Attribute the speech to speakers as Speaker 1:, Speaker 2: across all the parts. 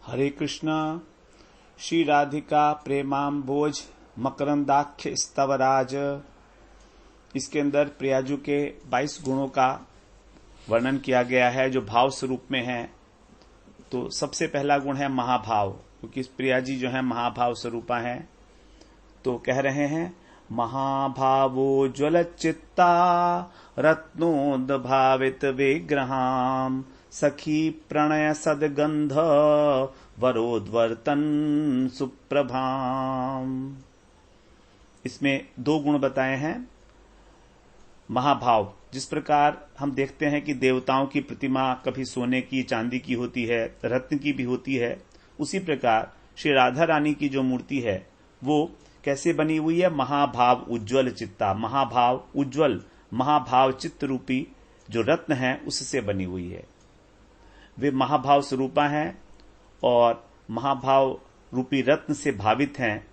Speaker 1: हरे कृष्णा। श्री राधिका प्रेमाम्बोज मकरंदाख्य स्तवराज। इसके अंदर प्रियाजू के 22 गुणों का वर्णन किया गया है जो भाव स्वरूप में है। तो सबसे पहला गुण है महाभाव, क्योंकि प्रिया जी जो है महाभाव स्वरूपा है। तो कह रहे हैं महाभावो ज्वल चित्ता रत्नोद्भावित विग्रहाम सखी प्रणय सदगंध वरोद्वर्तन सुप्रभाम। इसमें 2 गुण बताए हैं। महाभाव, जिस प्रकार हम देखते हैं कि देवताओं की प्रतिमा कभी सोने की चांदी की होती है, रत्न की भी होती है, उसी प्रकार श्री राधा रानी की जो मूर्ति है वो कैसे बनी हुई है? महाभाव उज्ज्वल चित्ता, महाभाव उज्ज्वल, महाभाव चित्त रूपी जो रत्न है उससे बनी हुई है। वे महाभाव स्वरूपा हैं और महाभाव रूपी रत्न से भावित हैं।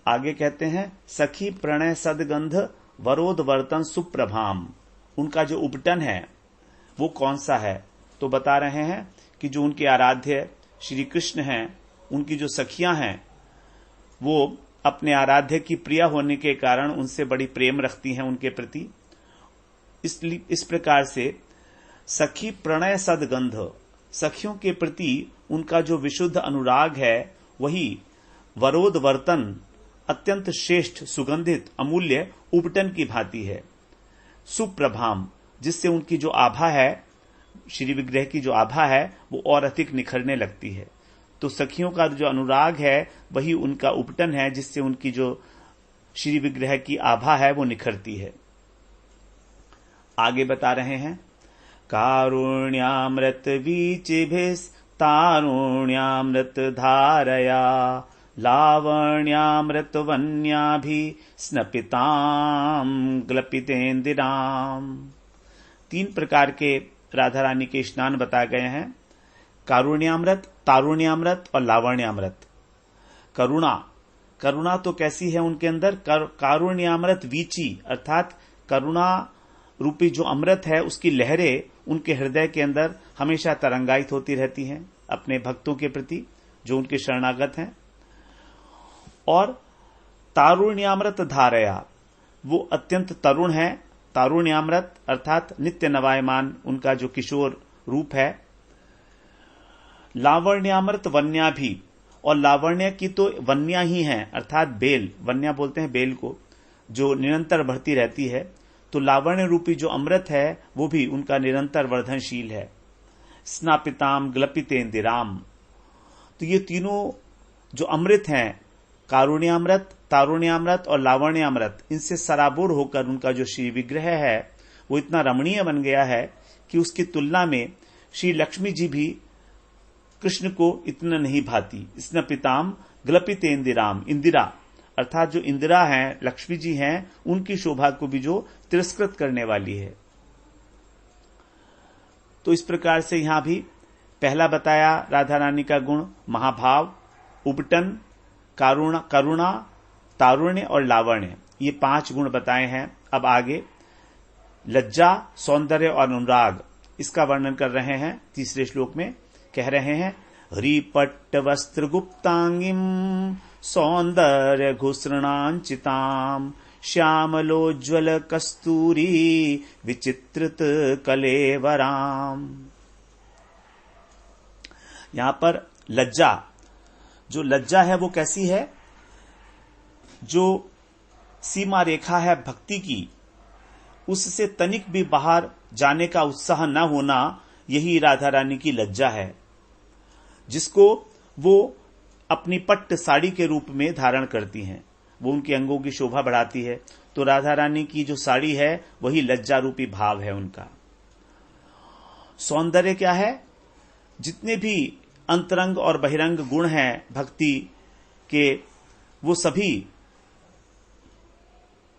Speaker 1: आगे कहते हैं सखी प्रणय सदगंध वरोद्वर्तन सुप्रभाम। उनका जो उपटन है वो कौन सा है? तो बता रहे हैं कि जो उनके आराध्य श्री कृष्ण हैं, उनकी जो सखियां हैं वो अपने आराध्य की प्रिया होने के कारण उनसे बड़ी प्रेम रखती हैं उनके प्रति। इस प्रकार से सखी प्रणय सदगंध, सखियों के प्रति उनका जो विशुद्ध अनुराग है वही वरोद्वर्तन, अत्यंत श्रेष्ठ सुगंधित अमूल्य उपटन की भांति है। सुप्रभाम, जिससे उनकी जो आभा है, श्री विग्रह की जो आभा है वो और अधिक निखरने लगती है। तो सखियों का जो अनुराग है वही उनका उपटन है, जिससे उनकी जो श्री विग्रह की आभा है वो निखरती है। आगे बता रहे हैं कारुण्यामृत वीचिभिस्तारुण्यामृत धारया लावण्यामृत वन्याभि स्नपिताम ग्लपितेंदिराम। 3 प्रकार के राधा रानी के स्नान बताए गए हैं। कारुण्यामृत, तारुण्यामृत और लावण्यामृत। करुणा तो कैसी है उनके अंदर? कारुण्यामृत वीची, अर्थात करुणा रूपी जो अमृत है उसकी लहरें उनके हृदय के अंदर हमेशा तरंगायित होती रहती हैं अपने भक्तों के प्रति जो उनके शरणागत हैं। और तारुण्यामृत धारया, वो अत्यंत तरुण है। तारुण्यामृत अर्थात नित्य नवायमान उनका जो किशोर रूप है। लावण्यामृत वन्या भी, और लावण्य की तो वन्या ही है, अर्थात बेल, वन्या बोलते हैं बेल को, जो निरंतर बढ़ती रहती है। तो लावण्य रूपी जो अमृत है वो भी उनका निरंतर वर्धनशील है। स्नापिताम ग्लपितेंदिराम, तो ये तीनों जो अमृत हैं, कारुण्यामृत, तारुण्यामृत और लावण्यामृत, इनसे सराबोर होकर उनका जो श्री विग्रह है वो इतना रमणीय बन गया है कि उसकी तुलना में श्री लक्ष्मी जी भी कृष्ण को इतना नहीं भाती। स्नपिताम ग्लपितेंदिराम, इंदिरा अर्थात जो इंदिरा हैं, लक्ष्मी जी हैं, उनकी शोभा को भी जो तिरस्कृत करने वाली है। तो इस प्रकार से यहां भी पहला बताया राधा रानी का गुण महाभाव, उपटन, करुणा, तारुण्य और लावण्य, ये 5 गुण बताए हैं। अब आगे लज्जा, सौंदर्य और अनुराग, इसका वर्णन कर रहे हैं 3रे श्लोक में। कह रहे हैं ह्रीपट्ट वस्त्र गुप्तांगिम सौंदर्य घुसृणांचिताम श्यामलोज्वल कस्तूरी विचित्रित कलेवराम। यहां पर लज्जा, जो लज्जा है वो कैसी है? जो सीमा रेखा है भक्ति की, उससे तनिक भी बाहर जाने का उत्साह न होना, यही राधा रानी की लज्जा है, जिसको वो अपनी पट्ट साड़ी के रूप में धारण करती हैं। वो उनके अंगों की शोभा बढ़ाती है। तो राधा रानी की जो साड़ी है वही लज्जा रूपी भाव है उनका। सौंदर्य क्या है? जितने भी अंतरंग और बहिरंग गुण हैं भक्ति के, वो सभी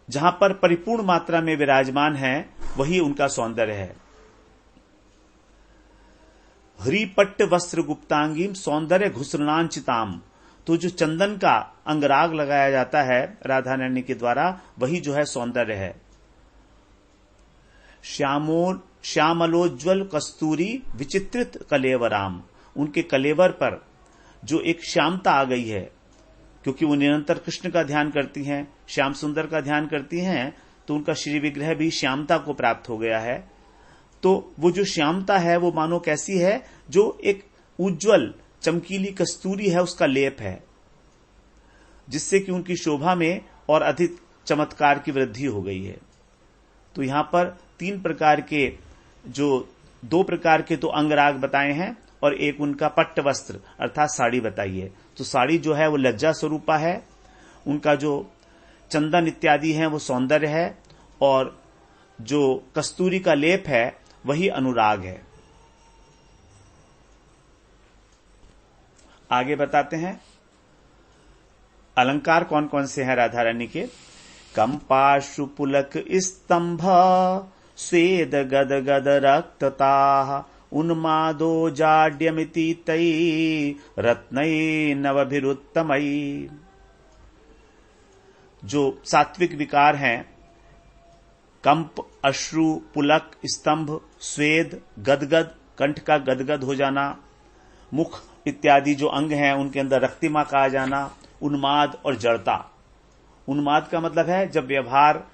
Speaker 1: जहां पर परिपूर्ण मात्रा में विराजमान है वही उनका सौंदर्य है। ह्रीपट्ट वस्त्र गुप्तांगीम सौंदर्य घुसृणांचिताम, तो जो चंदन का अंगराग लगाया जाता है राधा रानी के द्वारा, वही जो है सौंदर्य है। श्यामलोज्वल कस्तूरी विचित्रित कलेवराम, उनके कलेवर पर जो एक श्यामता आ गई है, क्योंकि वो निरंतर कृष्ण का ध्यान करती हैं, श्याम सुंदर का ध्यान करती हैं, तो उनका श्री विग्रह भी श्यामता को प्राप्त हो गया है। तो वो जो श्यामता है वो मानो कैसी है, जो एक उज्जवल चमकीली कस्तूरी है उसका लेप है, जिससे कि उनकी शोभा में और अधिक चमत्कार की वृद्धि हो गई है। तो यहां पर तीन प्रकार के, जो दो प्रकार के तो अंगराग बताए हैं और एक उनका पट्ट वस्त्र अर्थात साड़ी बताई है। तो साड़ी जो है वो लज्जा स्वरूपा है, उनका जो चंदन इत्यादि है वो सौंदर्य है, और जो कस्तूरी का लेप है वही अनुराग है। आगे बताते हैं अलंकार कौन कौन से हैं राधा रानी के। कंपाशु पुलक स्तंभ स्वेद गद गद रक्तता उन्मादो जाड्यमिति तई रत्नई नवभिरुत्तमई। जो सात्विक विकार हैं, कंप, अश्रु, पुलक, स्तंभ, स्वेद, गदगद, कंठ का गदगद हो जाना, मुख इत्यादि जो अंग हैं उनके अंदर रक्तिमा का आ जाना, उन्माद और जड़ता। उन्माद का मतलब है जब व्यवहार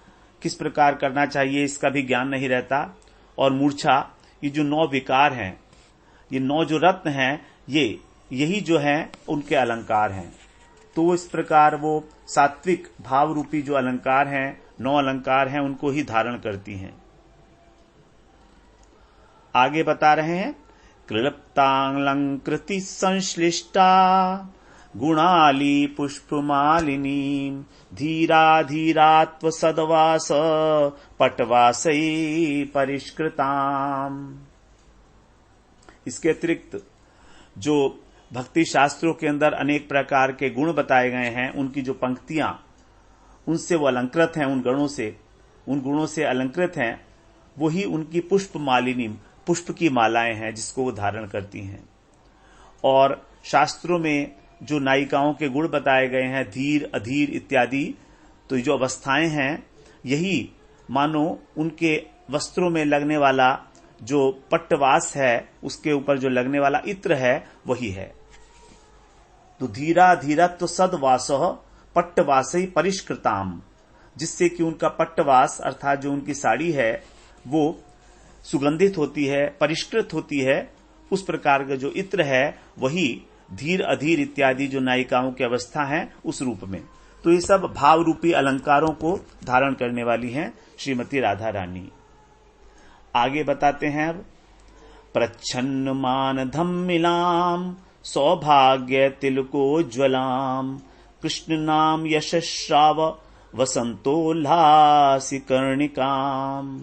Speaker 1: किस प्रकार करना चाहिए इसका भी ज्ञान नहीं रहता, और मूर्छा, ये जो 9 विकार हैं, ये 9 जो रत्न हैं, यही जो हैं उनके अलंकार हैं। तो इस प्रकार वो सात्विक भाव रूपी जो अलंकार हैं, 9 अलंकार हैं, उनको ही धारण करती हैं। आगे बता रहे हैं क्लिप्तांलंकृति संश्लिष्टा गुणाली पुष्पमालिनी धीरा धीरात्व सदवास पटवासई परिष्कृताम। इसके अतिरिक्त जो भक्ति शास्त्रों के अंदर अनेक प्रकार के गुण बताए गए हैं, उनकी जो पंक्तियां, उनसे वो अलंकृत हैं, उन गुणों से अलंकृत हैं, वही उनकी पुष्प मालिनी, पुष्प की मालाएं हैं जिसको वो धारण करती हैं। और शास्त्रों में जो नायिकाओं के गुण बताए गए हैं, धीर, अधीर इत्यादि, तो जो अवस्थाएं हैं, यही मानो उनके वस्त्रों में लगने वाला जो पट्टवास है, उसके ऊपर जो लगने वाला इत्र है, वही है। तो धीरा धीरत्व सदवास पट्टवासई परिष्कृताम, जिससे कि उनका पट्टवास अर्थात जो उनकी साड़ी है वो सुगंधित होती है, परिष्कृत होती है। उस प्रकार का जो इत्र है वही धीर, अधीर इत्यादि जो नायिकाओं की अवस्था है उस रूप में। तो ये सब भाव रूपी अलंकारों को धारण करने वाली हैं श्रीमती राधा रानी। आगे बताते हैं अब प्रच्छन्न मान धम्मिलाम सौभाग्य तिलकोज्वलाम कृष्ण नाम यशश्राव वसंतोल्लासी कर्णिकाम।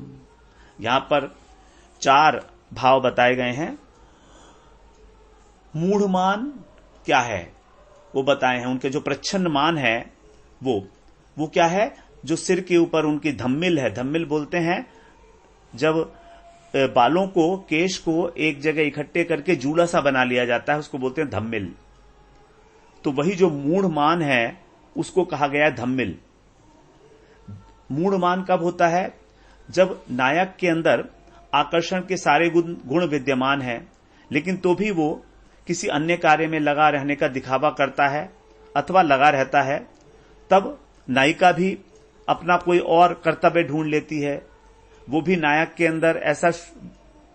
Speaker 1: यहां पर 4 भाव बताए गए हैं। मूढ़मान क्या है वो बताए हैं। उनके जो प्रच्छन्न मान है वो क्या है, जो सिर के ऊपर उनकी धम्मिल है। धम्मिल बोलते हैं जब बालों को, केश को एक जगह इकट्ठे करके जूड़ा सा बना लिया जाता है, उसको बोलते हैं धम्मिल। तो वही जो मूढ़मान है उसको कहा गया है धम्मिल। मूढ़मान कब होता है, जब नायक के अंदर आकर्षण के सारे गुण विद्यमान हैं, लेकिन तो भी वो किसी अन्य कार्य में लगा रहने का दिखावा करता है अथवा लगा रहता है, तब नायिका भी अपना कोई और कर्तव्य ढूंढ लेती है। वो भी नायक के अंदर ऐसा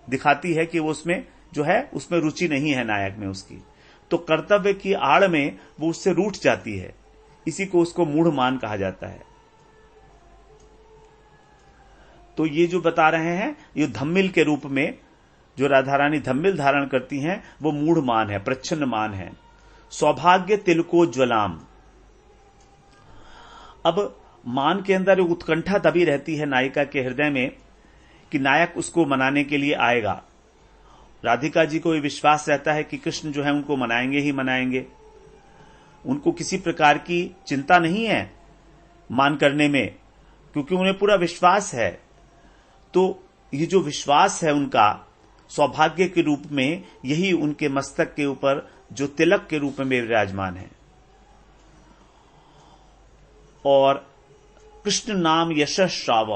Speaker 1: दिखाती है कि वो उसमें जो है उसमें रुचि नहीं है नायक में उसकी, तो कर्तव्य की आड़ में वो उससे रूठ जाती है। इसी को उसको मूढ़मान कहा जाता है। तो ये जो बता रहे हैं, ये धम्मिल के रूप में जो राधा रानी धम्मिल धारण करती हैं वो मूढ़मान है, प्रच्छन्न मान है। सौभाग्य तिलकोज्वलाम। अब मान के अंदर उत्कंठा दबी रहती है नायिका के हृदय में कि नायक उसको मनाने के लिए आएगा। राधिका जी को ये विश्वास रहता है कि कृष्ण जो है उनको मनाएंगे ही मनाएंगे। उनको किसी प्रकार की चिंता नहीं है मान करने में, क्योंकि उन्हें पूरा विश्वास है। तो ये जो विश्वास है उनका सौभाग्य के रूप में, यही उनके मस्तक के ऊपर जो तिलक के रूप में विराजमान है। और कृष्ण नाम यशश्राव,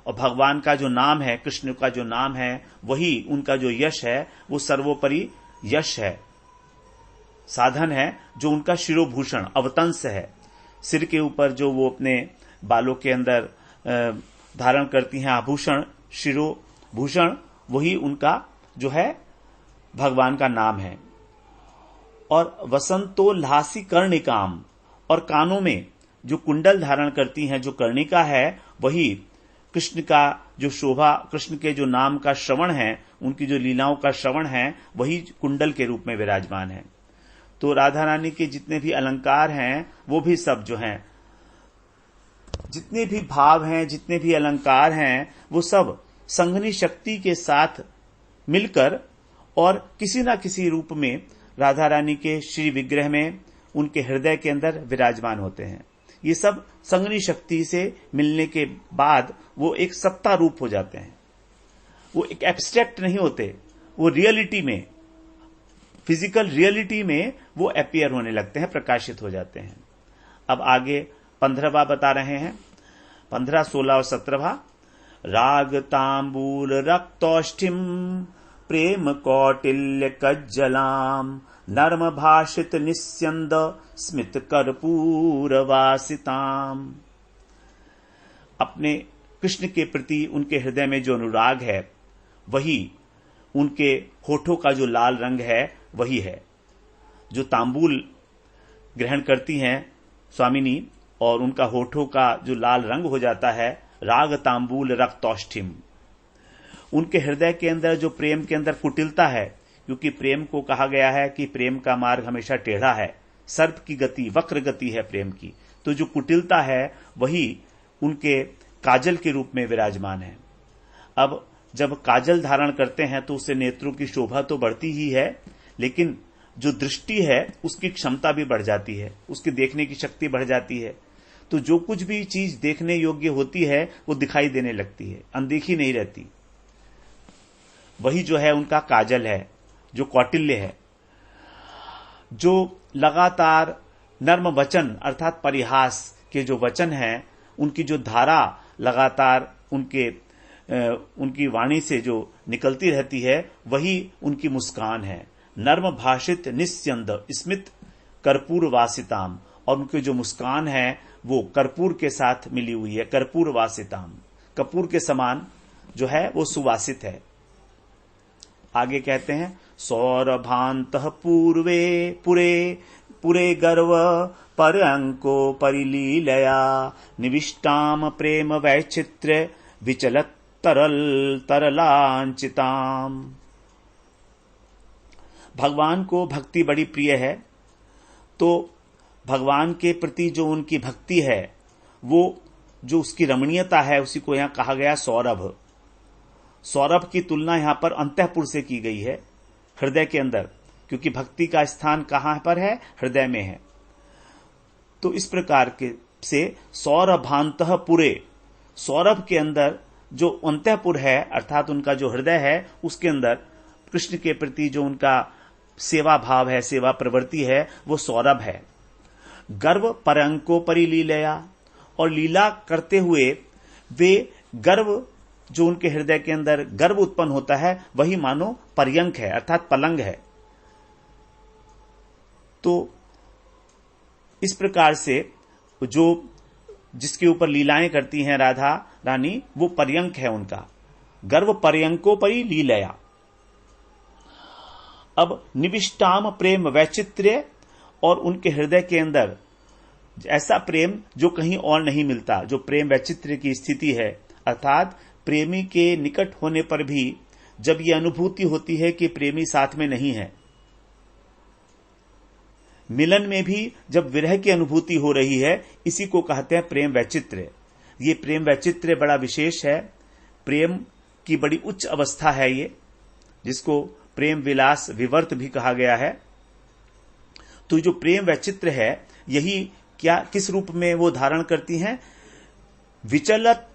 Speaker 1: और भगवान का जो नाम है, कृष्ण का जो नाम है, वही उनका जो यश है वो सर्वोपरि यश है, साधन है, जो उनका शिरोभूषण अवतंस है। सिर के ऊपर जो वो अपने बालों के अंदर धारण करती हैं आभूषण, शिरोभूषण, वही उनका जो है भगवान का नाम है। और वसंतोल्लासी कर्णिकाम, और कानों में जो कुंडल धारण करती हैं, जो कर्णिका है, वही कृष्ण का जो शोभा, कृष्ण के जो नाम का श्रवण है, उनकी जो लीलाओं का श्रवण है, वही कुंडल के रूप में विराजमान है। तो राधा रानी के जितने भी अलंकार हैं, वो भी सब जो हैं, जितने भी भाव हैं, जितने भी अलंकार हैं, वो सब संघनी शक्ति के साथ मिलकर और किसी न किसी रूप में राधा रानी के श्री विग्रह में, उनके हृदय के अंदर विराजमान होते हैं। ये सब संघनी शक्ति से मिलने के बाद वो एक सत्ता रूप हो जाते हैं। वो एक एब्स्ट्रैक्ट नहीं होते, वो रियलिटी में, फिजिकल रियलिटी में वो अपीयर होने लगते हैं, प्रकाशित हो जाते हैं। अब आगे 15वां बता रहे हैं, 15, 16 और 17वां। राग तांबूल रक्तौष्ठिम प्रेम कौटिल्य कज्जलाम नर्म भाषित निस्यंद स्मित कर्पूर वासिताम। अपने कृष्ण के प्रति उनके हृदय में जो अनुराग है, वही उनके होठों का जो लाल रंग है, वही है। जो तांबूल ग्रहण करती हैं स्वामिनी और उनका होठों का जो लाल रंग हो जाता है, राग तांबूल रक्तौष्ठिम। उनके हृदय के अंदर जो प्रेम के अंदर कुटिलता है, क्योंकि प्रेम को कहा गया है कि प्रेम का मार्ग हमेशा टेढ़ा है, सर्प की गति, वक्र गति है प्रेम की। तो जो कुटिलता है, वही उनके काजल के रूप में विराजमान है। अब जब काजल धारण करते हैं तो उससे नेत्रों की शोभा तो बढ़ती ही है, लेकिन जो दृष्टि है उसकी क्षमता भी बढ़ जाती है, उसकी देखने की शक्ति बढ़ जाती है। तो जो कुछ भी चीज देखने योग्य होती है वो दिखाई देने लगती है, अनदेखी नहीं रहती। वही जो है उनका काजल है, जो कौटिल्य है, जो लगातार नर्म वचन अर्थात परिहास के जो वचन हैं, उनकी जो धारा लगातार उनकी वाणी से जो निकलती रहती है, वही उनकी मुस्कान है। नर्म भाषित निस्यंद स्मित कर्पूर वासिताम, और उनकी जो मुस्कान है वो कर्पूर के साथ मिली हुई है। कर्पूर वासिताम, कपूर के समान जो है वो सुवासित है। आगे कहते हैं, सौरभांतः पूर्वे पुरे गर्व पर्यंको परिलीलया निविष्टाम प्रेम वैचित्र्य विचलत तरलांचिताम। भगवान को भक्ति बड़ी प्रिय है, तो भगवान के प्रति जो उनकी भक्ति है, वो जो उसकी रमणीयता है, उसी को यहां कहा गया सौरभ। सौरभ की तुलना यहां पर अंतःपुर से की गई है, हृदय के अंदर, क्योंकि भक्ति का स्थान कहां पर है? हृदय में है। तो इस प्रकार के से सौरभांतः पुरे, सौरभ के अंदर जो अंतःपुर है अर्थात उनका जो हृदय है, उसके अंदर कृष्ण के प्रति जो उनका सेवा भाव है, सेवा प्रवृत्ति है, वो सौरभ है। गर्व परंको परिलीलया, और लीला करते हुए वे गर्व जो उनके हृदय के अंदर गर्व उत्पन्न होता है, वही मानो पर्यंक है अर्थात पलंग है। तो इस प्रकार से जो जिसके ऊपर लीलाएं करती हैं राधा रानी, वो पर्यंक है उनका। गर्व पर्यंको परि लीलया। अब निविष्टाम प्रेम वैचित्र्य, और उनके हृदय के अंदर ऐसा प्रेम जो कहीं और नहीं मिलता, जो प्रेम वैचित्र्य की स्थिति है, अर्थात प्रेमी के निकट होने पर भी जब ये अनुभूति होती है कि प्रेमी साथ में नहीं है, मिलन में भी जब विरह की अनुभूति हो रही है, इसी को कहते हैं प्रेम वैचित्र्य। ये प्रेम वैचित्र्य बड़ा विशेष है, प्रेम की बड़ी उच्च अवस्था है ये, जिसको प्रेम विलास विवर्त भी कहा गया है। तो जो प्रेम वैचित्र्य है, यही किस रूप में वो धारण करती हैं? विचलत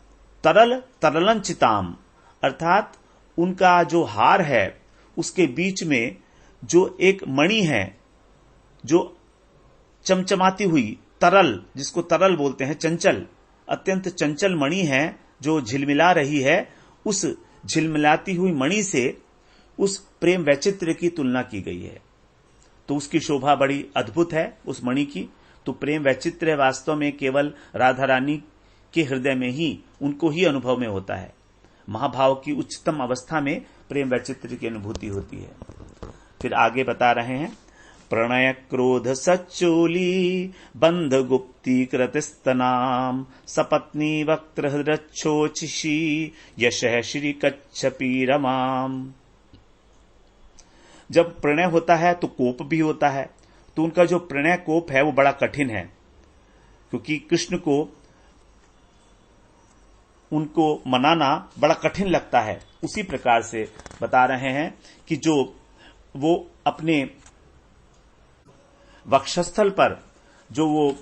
Speaker 1: तरलंचिताम, अर्थात उनका जो हार है उसके बीच में जो एक मणि है, जो चमचमाती हुई तरल, जिसको तरल बोलते हैं, चंचल, अत्यंत चंचल मणि है जो झिलमिला रही है, उस झिलमिलाती हुई मणि से उस प्रेम वैचित्र्य की तुलना की गई है। तो उसकी शोभा बड़ी अद्भुत है उस मणि की। तो प्रेम वैचित्र्य वास्तव में केवल राधा रानी के हृदय में ही, उनको ही अनुभव में होता है। महाभाव की उच्चतम अवस्था में प्रेम वैचित्र्य की अनुभूति होती है। फिर आगे बता रहे हैं, प्रणय क्रोध सच्चोली बंध गुप्ती कृतस्तनाम सपत्नी वक्त्र हृदच्छोचिषी यशः श्री कच्छपी रमाम। जब प्रणय होता है तो कोप भी होता है। तो उनका जो प्रणय कोप है वो बड़ा कठिन है, क्योंकि कृष्ण को उनको मनाना बड़ा कठिन लगता है। उसी प्रकार से बता रहे हैं कि जो वो अपने वक्षस्थल पर जो वो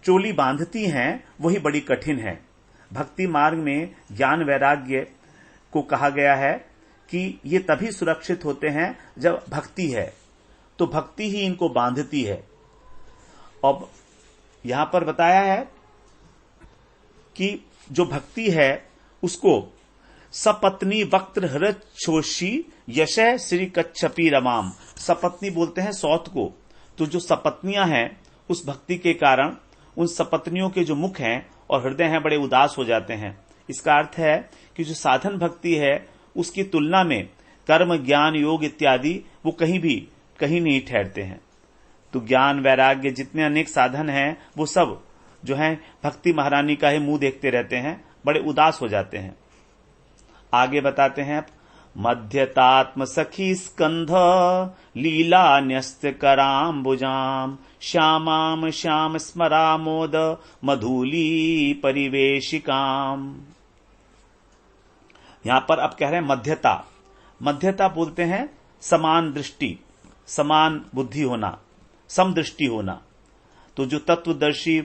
Speaker 1: चोली बांधती हैं वही बड़ी कठिन है। भक्ति मार्ग में ज्ञान वैराग्य को कहा गया है कि ये तभी सुरक्षित होते हैं जब भक्ति है। तो भक्ति ही इनको बांधती है। अब यहां पर बताया है कि जो भक्ति है उसको सपत्नी वक्त्र हृच्छोषी यशः श्री कच्छपी रमाम। सपत्नी बोलते हैं सौत को। तो जो सपत्नियां हैं उस भक्ति के कारण उन सपत्नियों के जो मुख हैं और हृदय हैं बड़े उदास हो जाते हैं। इसका अर्थ है कि जो साधन भक्ति है उसकी तुलना में कर्म ज्ञान योग इत्यादि वो कहीं नहीं ठहरते हैं। तो ज्ञान वैराग्य जितने अनेक साधन हैं वो सब जो है भक्ति महारानी का ही मुंह देखते रहते हैं, बड़े उदास हो जाते हैं। आगे बताते हैं, मध्यतात्म सखी स्कंध लीला न्यस्त कराम्बुजाम श्यामाम श्याम स्मरामोद मधुली परिवेशिकाम। यहां पर अब कह रहे हैं मध्यता। मध्यता बोलते हैं समान दृष्टि, समान बुद्धि होना, समदृष्टि होना। तो जो तत्वदर्शी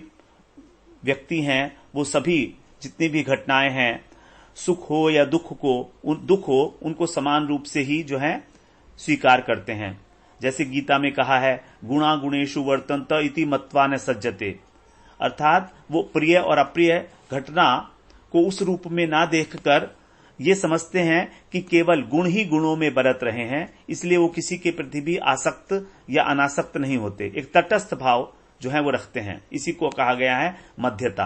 Speaker 1: व्यक्ति हैं वो सभी जितनी भी घटनाएं हैं, सुख हो या दुख हो, उनको समान रूप से ही जो है स्वीकार करते हैं। जैसे गीता में कहा है, गुणा गुणेषु वर्तन्त इति मत्वा न सज्जते। अर्थात वो प्रिय और अप्रिय घटना को उस रूप में ना देखकर ये समझते हैं कि केवल गुण ही गुणों में बरत रहे हैं, इसलिए वो किसी के प्रति भी आसक्त या अनासक्त नहीं होते। एक तटस्थ भाव जो है वो रखते हैं। इसी को कहा गया है मध्यता।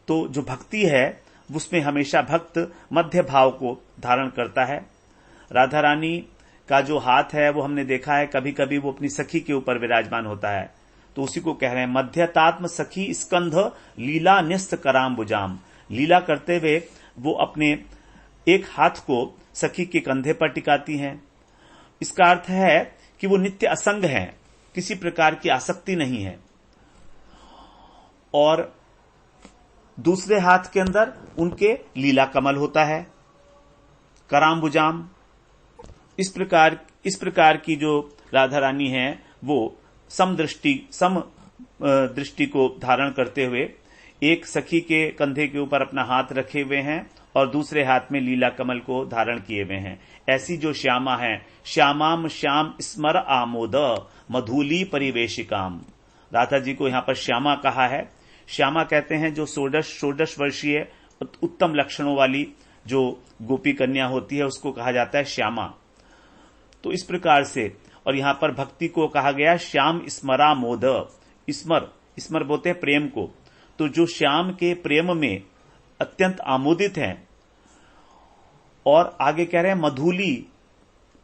Speaker 1: तो जो भक्ति है उसमें हमेशा भक्त मध्य भाव को धारण करता है। राधा रानी का जो हाथ है वो हमने देखा है कभी कभी वो अपनी सखी के ऊपर विराजमान होता है। तो उसी को कह रहे हैं मध्यतात्म सखी स्कंध लीला न्यस्त कराम्बुजाम। लीला करते हुए वो अपने एक हाथ को सखी के कंधे पर टिकाती हैं। इसका अर्थ है कि वो नित्य असंग हैं, किसी प्रकार की आसक्ति नहीं है। और दूसरे हाथ के अंदर उनके लीला कमल होता है, कराम्बुजाम। इस प्रकार की जो राधा रानी है वो सम दृष्टि को धारण करते हुए एक सखी के कंधे के ऊपर अपना हाथ रखे हुए हैं और दूसरे हाथ में लीला कमल को धारण किए हुए हैं। ऐसी जो श्यामा है, श्यामाम श्याम स्मर आमोद मधुली परिवेशिकाम। राधा जी को यहां पर श्यामा कहा है। श्यामा कहते हैं जो षोडश वर्षीय उत्तम लक्षणों वाली जो गोपी कन्या होती है उसको कहा जाता है श्यामा। तो इस प्रकार से, और यहां पर भक्ति को कहा गया श्याम स्मरा मोद। स्मर बोलते हैं प्रेम को। तो जो श्याम के प्रेम में अत्यंत आमोदित हैं। और आगे कह रहे हैं मधुली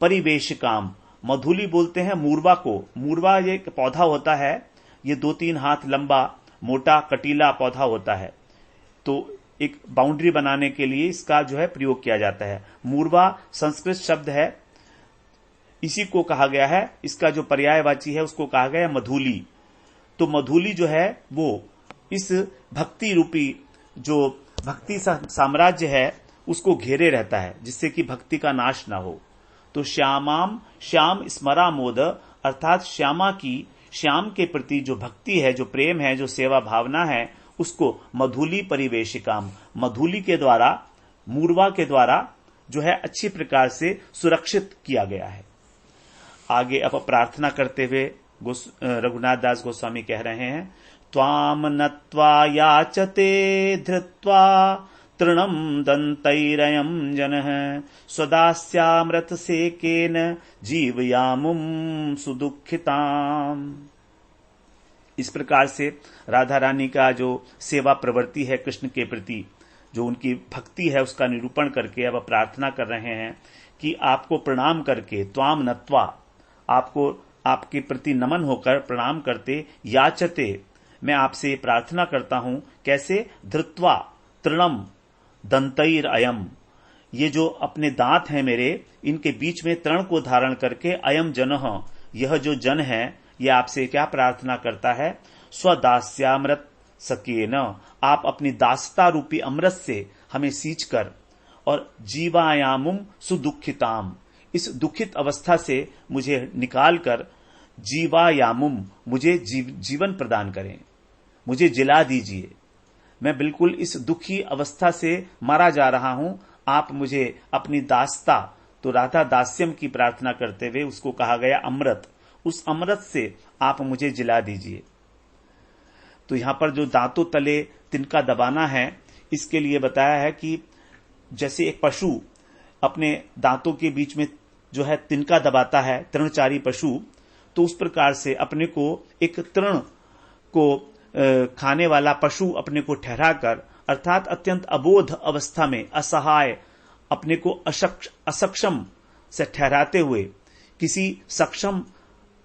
Speaker 1: परिवेशिकाम। मधुली बोलते हैं मूर्वा को। मूर्वा ये एक पौधा होता है, ये 2-3 हाथ लंबा मोटा कटीला पौधा होता है। तो एक बाउंड्री बनाने के लिए इसका जो है प्रयोग किया जाता है। मूर्वा संस्कृत शब्द है, इसी को कहा गया है। इसका जो पर्यायवाची है उसको कहा गया है मधुली। तो मधुली जो है वो इस भक्ति रूपी जो भक्ति साम्राज्य है उसको घेरे रहता है, जिससे कि भक्ति का नाश ना हो। तो श्याम स्मरा मोद, अर्थात श्याम के प्रति जो भक्ति है, जो प्रेम है, जो सेवा भावना है, उसको मधुली परिवेशिकाम, मधुली के द्वारा, मूर्वा के द्वारा जो है अच्छी प्रकार से सुरक्षित किया गया है। आगे अब प्रार्थना करते हुए रघुनाथ दास गोस्वामी कह रहे हैं, त्वाम नत्वा याचते धृत्वा तृणम दंतैरयं जनः स्वदास्यामृत सेकेन जीवयामुम सुदुखिताम। इस प्रकार से राधा रानी का जो सेवा प्रवृत्ति है कृष्ण के प्रति, जो उनकी भक्ति है, उसका निरूपण करके अब प्रार्थना कर रहे हैं कि आपको प्रणाम करके, त्वाम नत्वा, आपको आपके प्रति नमन होकर प्रणाम करते, याचते, मैं आपसे प्रार्थना करता हूं, कैसे? धृत्वा तृणम दंतैर अयम, ये जो अपने दांत हैं मेरे, इनके बीच में तृण को धारण करके, अयम जनः, यह जो जन है, ये आपसे क्या प्रार्थना करता है? स्वदास्यामृत सकेन, आप अपनी दासता रूपी अमृत से हमें सींच कर, और जीवायामुम सुदुखिताम, इस दुखित अवस्था से मुझे निकाल कर, जीवायामुम, मुझे जीवन प्रदान करें, मुझे जिला दीजिए, मैं बिल्कुल इस दुखी अवस्था से मारा जा रहा हूं, आप मुझे अपनी दासता, तो राधा दास्यम की प्रार्थना करते हुए उसको कहा गया अमृत, उस अमृत से आप मुझे जिला दीजिए। तो यहां पर जो दांतों तले तिनका दबाना है, इसके लिए बताया है कि जैसे एक पशु अपने दांतों के बीच में जो है तिनका दबाता है, तृणचारी पशु, तो उस प्रकार से अपने को एक तृण को खाने वाला पशु अपने को ठहरा कर, अर्थात अत्यंत अबोध अवस्था में, असहाय, अपने को असक्षम से ठहराते हुए किसी सक्षम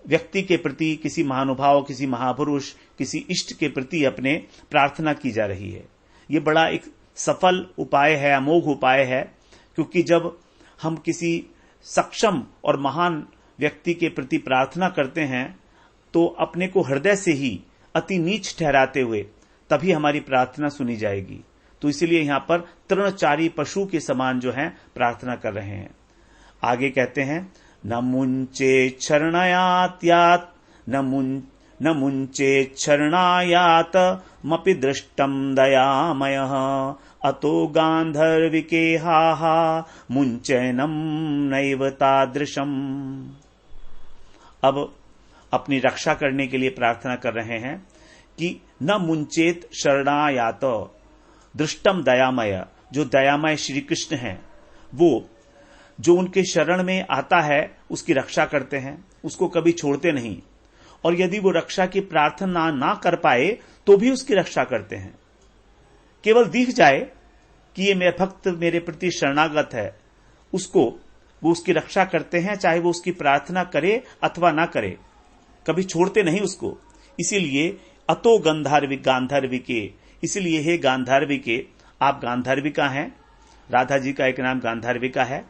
Speaker 1: व्यक्ति के प्रति, किसी महानुभाव, किसी महापुरुष, किसी इष्ट के प्रति अपने प्रार्थना की जा रही है। ये बड़ा एक सफल उपाय है, अमोघ उपाय है, क्योंकि जब हम किसी सक्षम और महान व्यक्ति के प्रति प्रार्थना करते हैं तो अपने को हृदय से ही अति नीच ठहराते हुए तभी हमारी प्रार्थना सुनी जाएगी। तो इसलिए यहां पर तृणचारी पशु के समान जो है प्रार्थना कर रहे हैं। आगे कहते हैं, न मुंचे शरणायात, न मुंचे शरणायात मपि दृष्टम दयामयः अतो गांधर्विके हाहा मुंचैनम नैव तादृशम। अब अपनी रक्षा करने के लिए प्रार्थना कर रहे हैं कि न मुंचेत शरणायात, दृष्टम दयामय, जो दयामय श्री कृष्ण हैं, वो जो उनके शरण में आता है उसकी रक्षा करते हैं, उसको कभी छोड़ते नहीं, और यदि वो रक्षा की प्रार्थना ना कर पाए तो भी उसकी रक्षा करते हैं। केवल दिख जाए कि ये मेरा भक्त मेरे प्रति शरणागत है, उसको वो उसकी रक्षा करते हैं, चाहे वो उसकी प्रार्थना करे अथवा ना करे, कभी छोड़ते नहीं उसको। इसीलिए अतो गांधर्विके, इसलिए हे गांधर्विके, आप गांधर्विका हैं, राधा जी का एक नाम गांधर्विका है,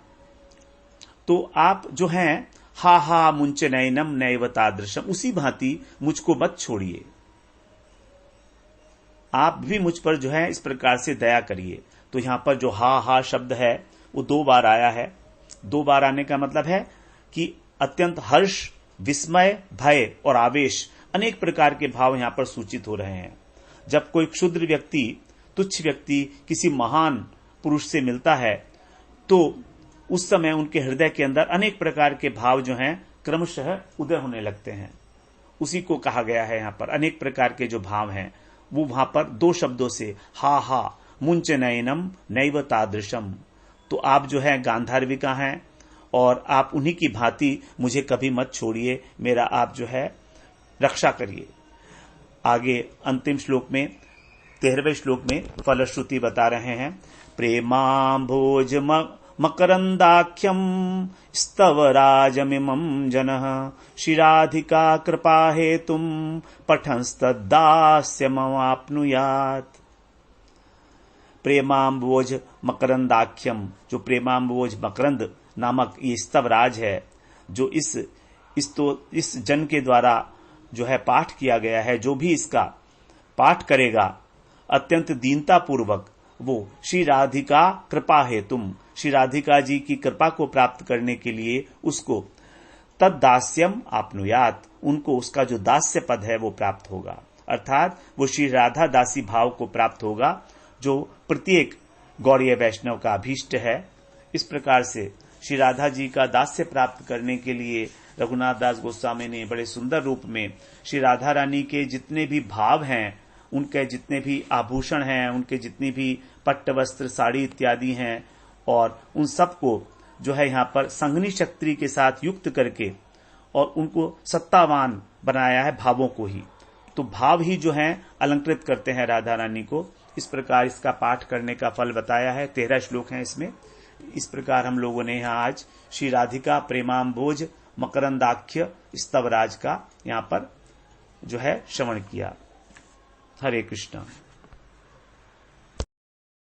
Speaker 1: तो आप जो हैं हा हा मुंचे नयनम नैव तादृशम, उसी भांति मुझको मत छोड़िए, आप भी मुझ पर जो है इस प्रकार से दया करिए। तो यहां पर जो हा हा शब्द है वो 2 बार आया है। 2 बार आने का मतलब है कि अत्यंत हर्ष, विस्मय, भय और आवेश, अनेक प्रकार के भाव यहां पर सूचित हो रहे हैं। जब कोई क्षुद्र व्यक्ति, तुच्छ व्यक्ति किसी महान पुरुष से मिलता है तो उस समय उनके हृदय के अंदर अनेक प्रकार के भाव जो हैं क्रमशः उदय होने लगते हैं। उसी को कहा गया है यहां पर, अनेक प्रकार के जो भाव हैं वो वहां पर 2 शब्दों से हा हा मुंच नयनम नैव तादृशम। तो आप जो है गांधार्विका हैं और आप उन्हीं की भांति मुझे कभी मत छोड़िए, मेरा आप जो है रक्षा करिए। आगे अंतिम श्लोक में 13वें श्लोक में फलश्रुति बता रहे हैं, प्रेमाम्भोज मकरंदाख्यम स्तवराजमिमं जनः शिराधिका कृपा हेतुम पठंस्तदास्यमवाप्नुयात्। प्रेमाम्बोज मकरंदाख्यम, जो प्रेमाम्बोज मकरंद नामक ये स्तवराज है, जो इस जन के द्वारा जो है पाठ किया गया है, जो भी इसका पाठ करेगा अत्यंत दीनता पूर्वक, वो श्री राधिका कृपा हेतुम, श्री राधिका जी की कृपा को प्राप्त करने के लिए उसको तद्दास्यम आपनुयात, उनको उसका जो दास्य पद है वो प्राप्त होगा, अर्थात वो श्री राधा दासी भाव को प्राप्त होगा जो प्रत्येक गौड़ीय वैष्णव का अभीष्ट है। इस प्रकार से श्री राधा जी का दास्य प्राप्त करने के लिए रघुनाथ दास गोस्वामी ने बड़े सुंदर रूप में श्री राधा रानी के जितने भी भाव हैं उनके जितने भी आभूषण हैं, उनके जितनी भी पट्ट वस्त्र, साड़ी इत्यादि हैं, और उन सबको जो है यहाँ पर संघनी शक्ति के साथ युक्त करके और उनको सत्तावान बनाया है, भावों को ही। तो भाव ही जो है अलंकृत करते हैं राधा रानी को। इस प्रकार इसका पाठ करने का फल बताया है। 13 श्लोक हैं इसमें। इस प्रकार हम लोगों ने यहाँ आज श्री राधिका प्रेमाम्बोज मकरंदाख्य स्तवराज का यहाँ पर जो है श्रवण किया। हरे कृष्ण।